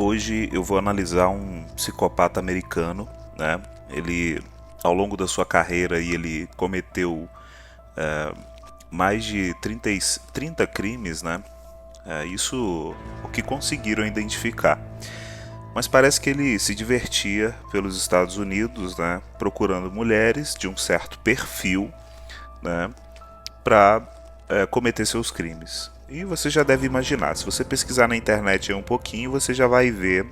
Hoje eu vou analisar um psicopata americano, né? Ele, ao longo da sua carreira, ele cometeu mais de 30 crimes, né? Isso o que conseguiram identificar. Mas parece que ele se divertia pelos Estados Unidos, né? Procurando mulheres de um certo perfil, né? Para cometer seus crimes. E você já deve imaginar, se você pesquisar na internet aí um pouquinho, você já vai ver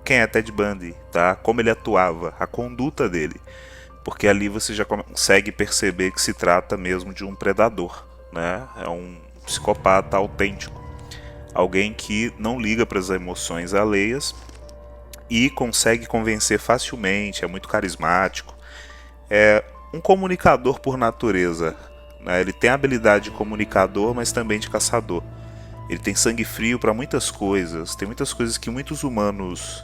quem é Ted Bundy, tá? Como ele atuava, a conduta dele. Porque ali você já consegue perceber que se trata mesmo de um predador, né? É um psicopata autêntico. Alguém que não liga para as emoções alheias e consegue convencer facilmente, é muito carismático. É um comunicador por natureza, né? Ele tem a habilidade de comunicador, mas também de caçador. Ele tem sangue frio para muitas coisas. Tem muitas coisas que muitos humanos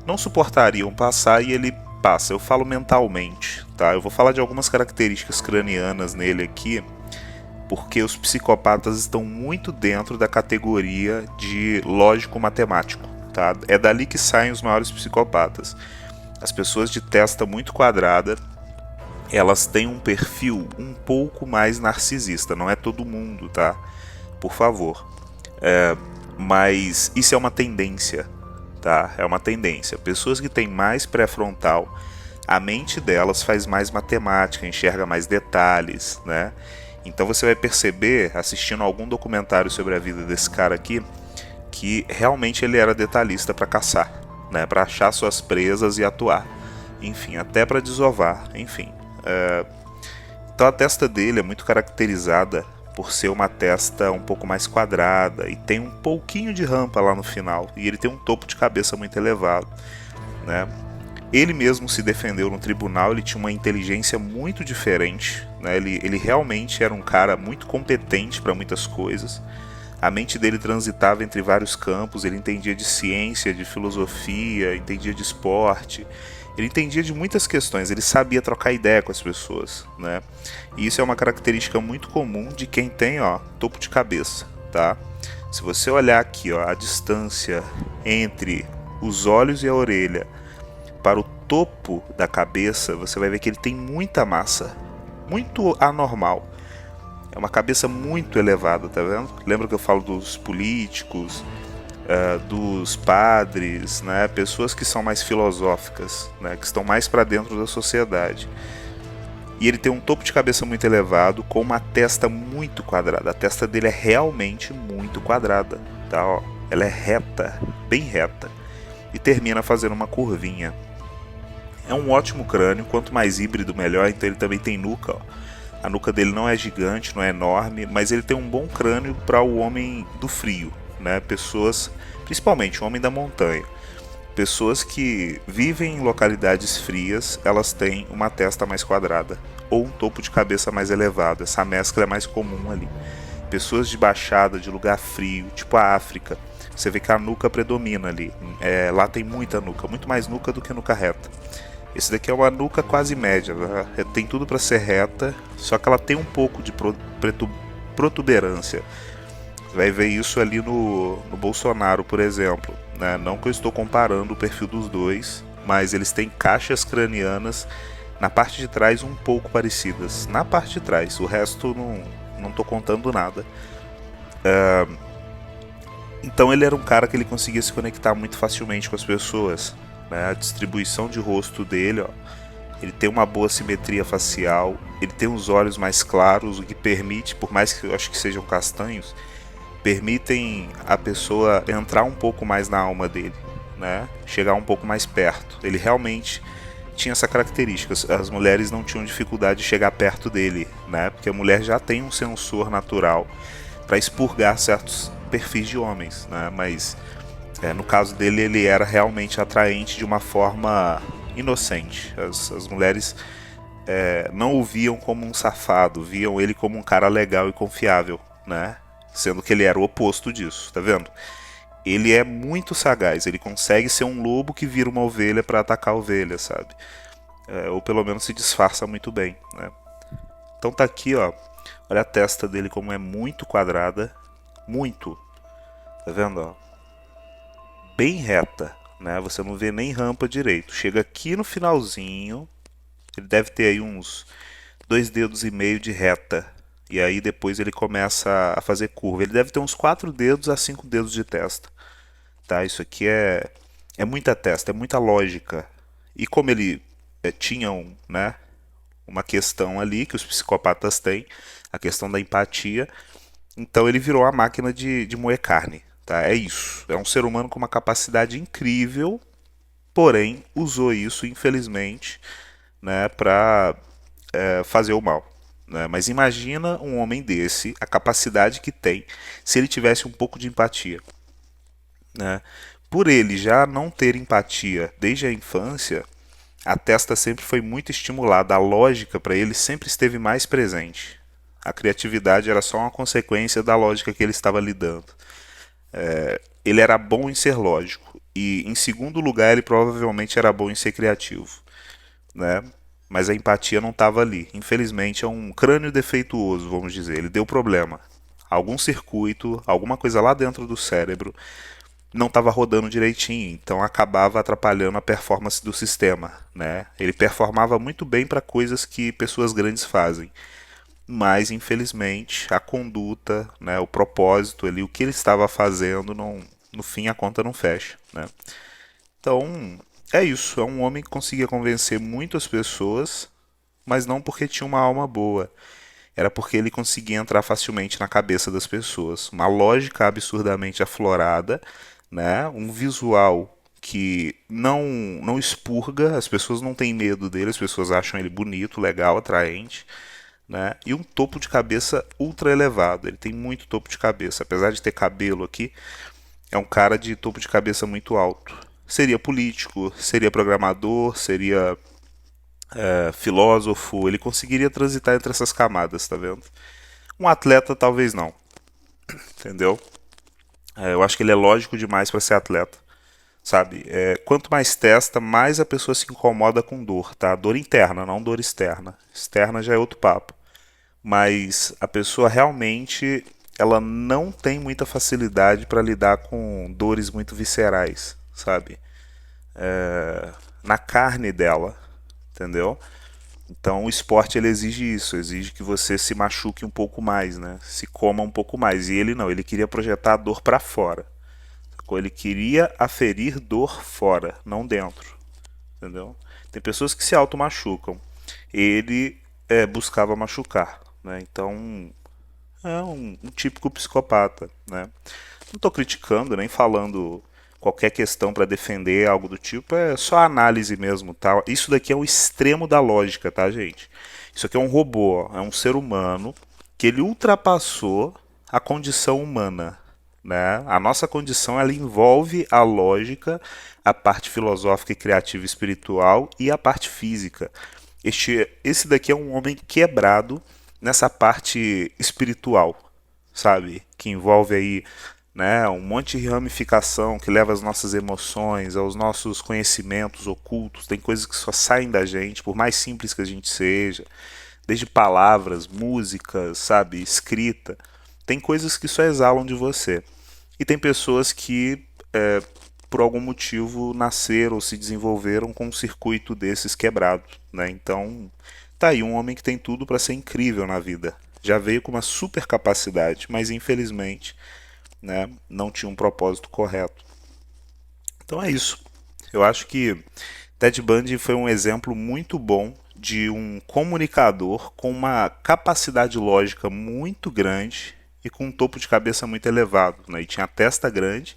não suportariam passar e ele passa. Eu falo mentalmente, tá? Eu vou falar de algumas características cranianas nele aqui, porque os psicopatas estão muito dentro da categoria de lógico-matemático, tá? É dali que saem os maiores psicopatas. As pessoas de testa muito quadrada, elas têm um perfil um pouco mais narcisista. Não é todo mundo, tá? Por favor. Mas isso é uma tendência, tá? É uma tendência. Pessoas que têm mais pré-frontal, a mente delas faz mais matemática, enxerga mais detalhes, né? Então você vai perceber, assistindo algum documentário sobre a vida desse cara aqui, que realmente ele era detalhista para caçar, né? Para achar suas presas e atuar. Enfim, até para desovar, enfim. Então a testa dele é muito caracterizada por ser uma testa um pouco mais quadrada e tem um pouquinho de rampa lá no final, e ele tem um topo de cabeça muito elevado, né? Ele mesmo se defendeu no tribunal, ele tinha uma inteligência muito diferente, né? Ele realmente era um cara muito competente para muitas coisas. A mente dele transitava entre vários campos, ele entendia de ciência, de filosofia, entendia de esporte, ele entendia de muitas questões, ele sabia trocar ideia com as pessoas, né? E isso é uma característica muito comum de quem tem, ó, topo de cabeça, tá? Se você olhar aqui, ó, a distância entre os olhos e a orelha para o topo da cabeça, você vai ver que ele tem muita massa, muito anormal. É uma cabeça muito elevada, tá vendo? Lembra que eu falo dos políticos, dos padres, né? Pessoas que são mais filosóficas, né? Que estão mais para dentro da sociedade. E ele tem um topo de cabeça muito elevado, com uma testa muito quadrada. A testa dele é realmente muito quadrada, tá? Ó, ela é reta, bem reta, e termina fazendo uma curvinha. É um ótimo crânio, quanto mais híbrido melhor, então ele também tem nuca, ó. A nuca dele não é gigante, não é enorme, mas ele tem um bom crânio para o homem do frio, né? Pessoas, principalmente o homem da montanha. Pessoas que vivem em localidades frias, elas têm uma testa mais quadrada ou um topo de cabeça mais elevado. Essa mescla é mais comum ali. Pessoas de baixada, de lugar frio, tipo a África, você vê que a nuca predomina ali. Lá tem muita nuca, muito mais nuca do que nuca reta. Esse daqui é uma nuca quase média, né? Tem tudo para ser reta, só que ela tem um pouco de protuberância. Você vai ver isso ali no Bolsonaro, por exemplo, né? Não que eu estou comparando o perfil dos dois, mas eles têm caixas cranianas na parte de trás um pouco parecidas. Na parte de trás, o resto não estou contando nada. Então ele era um cara que ele conseguia se conectar muito facilmente com as pessoas, né? A distribuição de rosto dele, ó, ele tem uma boa simetria facial, ele tem os olhos mais claros, o que permite, por mais que eu acho que sejam castanhos, permitem a pessoa entrar um pouco mais na alma dele, né? Chegar um pouco mais perto. Ele realmente tinha essa característica. As mulheres não tinham dificuldade de chegar perto dele, né? Porque a mulher já tem um sensor natural para expurgar certos perfis de homens, né? Mas no caso dele, ele era realmente atraente de uma forma inocente. As mulheres não o viam como um safado, viam ele como um cara legal e confiável, né? Sendo que ele era o oposto disso, tá vendo? Ele é muito sagaz, ele consegue ser um lobo que vira uma ovelha para atacar a ovelha, sabe? Ou pelo menos se disfarça muito bem, né? Então tá aqui, ó. Olha a testa dele como é muito quadrada, muito. Tá vendo, ó? bem reta, né? Você não vê nem rampa direito. Chega aqui no finalzinho, ele deve ter aí uns 2,5 dedos de reta. E aí depois ele começa a fazer curva. Ele deve ter uns 4 dedos a 5 dedos de testa. Tá? Isso aqui é muita testa, é muita lógica. E como ele tinha né, uma questão ali que os psicopatas têm, a questão da empatia, então ele virou a máquina de moer carne. Tá? É isso. É um ser humano com uma capacidade incrível, porém usou isso, infelizmente, né, para fazer o mal. Né? Mas imagina um homem desse, a capacidade que tem, se ele tivesse um pouco de empatia. Né? Por ele já não ter empatia desde a infância, a testa sempre foi muito estimulada, a lógica para ele sempre esteve mais presente. A criatividade era só uma consequência da lógica que ele estava lidando. Ele era bom em ser lógico, e em segundo lugar, ele provavelmente era bom em ser criativo. Né? Mas a empatia não estava ali. Infelizmente, é um crânio defeituoso, vamos dizer. Ele deu problema. Algum circuito, alguma coisa lá dentro do cérebro não estava rodando direitinho, então acabava atrapalhando a performance do sistema, né? Ele performava muito bem para coisas que pessoas grandes fazem, mas infelizmente a conduta, né, o propósito ali, o que ele estava fazendo, não, no fim a conta não fecha, né? Então é isso, é um homem que conseguia convencer muitas pessoas, mas não porque tinha uma alma boa. Era porque ele conseguia entrar facilmente na cabeça das pessoas. Uma lógica absurdamente aflorada, né? Um visual que não expurga, as pessoas não têm medo dele, as pessoas acham ele bonito, legal, atraente. Né? E um topo de cabeça ultra elevado. Ele tem muito topo de cabeça. Apesar de ter cabelo aqui, é um cara de topo de cabeça muito alto. Seria político, seria programador, seria filósofo, ele conseguiria transitar entre essas camadas, tá vendo? Um atleta talvez não, entendeu? Eu acho que ele é lógico demais para ser atleta, sabe? Quanto mais testa, mais a pessoa se incomoda com dor, tá? Dor interna, não dor externa. Externa já é outro papo. Mas a pessoa realmente ela não tem muita facilidade para lidar com dores muito viscerais, sabe? Na carne dela, entendeu? Então o esporte ele exige isso, exige que você se machuque um pouco mais, né? Se coma um pouco mais. E ele não, ele queria projetar a dor para fora. Ele queria aferir dor fora, não dentro, entendeu? Tem pessoas que se auto-machucam. Ele buscava machucar, né? Então é um típico psicopata, né? Não estou criticando, nem falando qualquer questão para defender algo do tipo, é só análise mesmo, tá? Isso daqui é o extremo da lógica, tá, gente? Isso aqui é um robô, é um ser humano que ele ultrapassou a condição humana, né? A nossa condição ela envolve a lógica, a parte filosófica e criativa e espiritual e a parte física. Esse daqui é um homem quebrado nessa parte espiritual, sabe? Que envolve aí, né, um monte de ramificação que leva às nossas emoções, aos nossos conhecimentos ocultos. Tem coisas que só saem da gente, por mais simples que a gente seja, desde palavras, músicas, sabe, escrita. Tem coisas que só exalam de você. E tem pessoas que, por algum motivo, nasceram ou se desenvolveram com um circuito desses quebrado, né? Então, tá aí um homem que tem tudo para ser incrível na vida. Já veio com uma super capacidade, mas infelizmente, né, não tinha um propósito correto. Então é isso. Eu acho que Ted Bundy foi um exemplo muito bom de um comunicador com uma capacidade lógica muito grande e com um topo de cabeça muito elevado, né? E tinha a testa grande,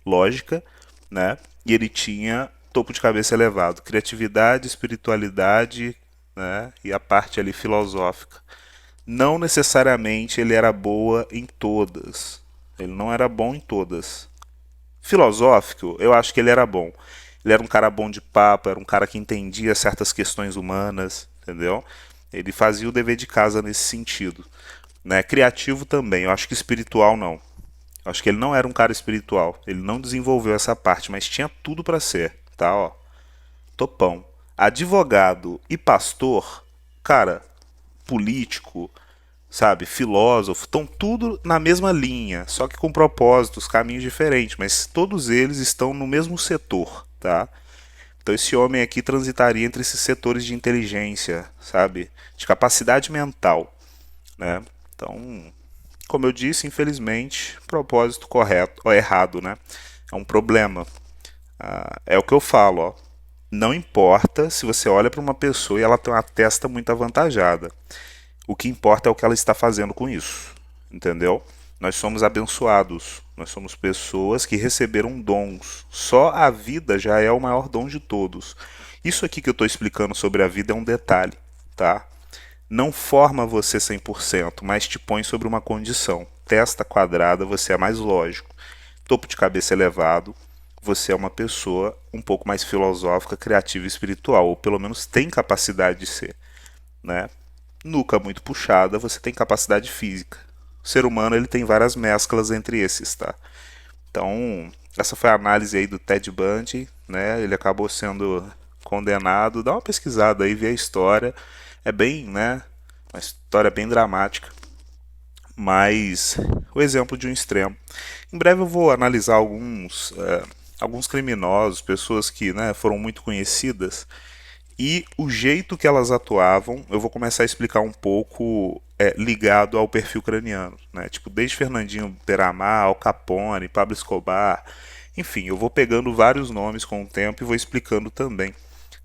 lógica, né? E ele tinha topo de cabeça elevado, criatividade, espiritualidade, né? E a parte ali filosófica. Não necessariamente ele era boa em todas. Ele não era bom em todas. Filosófico, eu acho que ele era bom. Ele era um cara bom de papo, era um cara que entendia certas questões humanas, entendeu? Ele fazia o dever de casa nesse sentido. Né? Criativo também, eu acho que espiritual não. Eu acho que ele não era um cara espiritual. Ele não desenvolveu essa parte, mas tinha tudo para ser, tá? Ó, topão. Advogado e pastor, cara, político, sabe, filósofo, estão tudo na mesma linha, só que com propósitos, caminhos diferentes, mas todos eles estão no mesmo setor, tá? Então esse homem aqui transitaria entre esses setores de inteligência, sabe, de capacidade mental, né? Então, como eu disse, infelizmente, propósito correto ou errado, né? É um problema. É o que eu falo, ó. Não importa se você olha para uma pessoa e ela tem uma testa muito avantajada. O que importa é o que ela está fazendo com isso, entendeu? Nós somos abençoados, nós somos pessoas que receberam dons. Só a vida já é o maior dom de todos. Isso aqui que eu estou explicando sobre a vida é um detalhe, tá? Não forma você 100%, mas te põe sobre uma condição. Testa quadrada, você é mais lógico. Topo de cabeça elevado, você é uma pessoa um pouco mais filosófica, criativa e espiritual, ou pelo menos tem capacidade de ser, né? Nuca muito puxada, você tem capacidade física. O ser humano ele tem várias mesclas entre esses, tá? Então, essa foi a análise aí do Ted Bundy, né? Ele acabou sendo condenado. Dá uma pesquisada aí, vê a história. É bem, né? Uma história bem dramática, mas o exemplo de um extremo. Em breve eu vou analisar alguns criminosos, pessoas que, né, foram muito conhecidas e o jeito que elas atuavam, eu vou começar a explicar um pouco ligado ao perfil craniano, né? Tipo, desde Fernandinho Beiramar, Al Capone, Pablo Escobar, enfim, eu vou pegando vários nomes com o tempo e vou explicando também,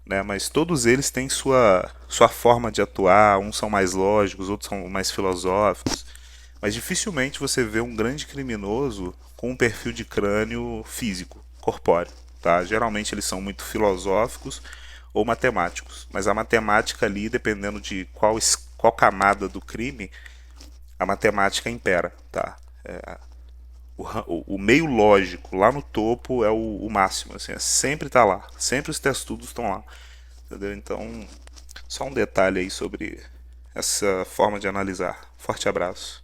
né? Mas todos eles têm sua forma de atuar, uns são mais lógicos, outros são mais filosóficos, mas dificilmente você vê um grande criminoso com um perfil de crânio físico, corpóreo, tá? Geralmente eles são muito filosóficos ou matemáticos, mas a matemática ali, dependendo de qual camada do crime, a matemática impera, tá? O meio lógico lá no topo é o máximo, assim, sempre tá lá, sempre os testudos estão lá, entendeu? Então, só um detalhe aí sobre essa forma de analisar. Forte abraço.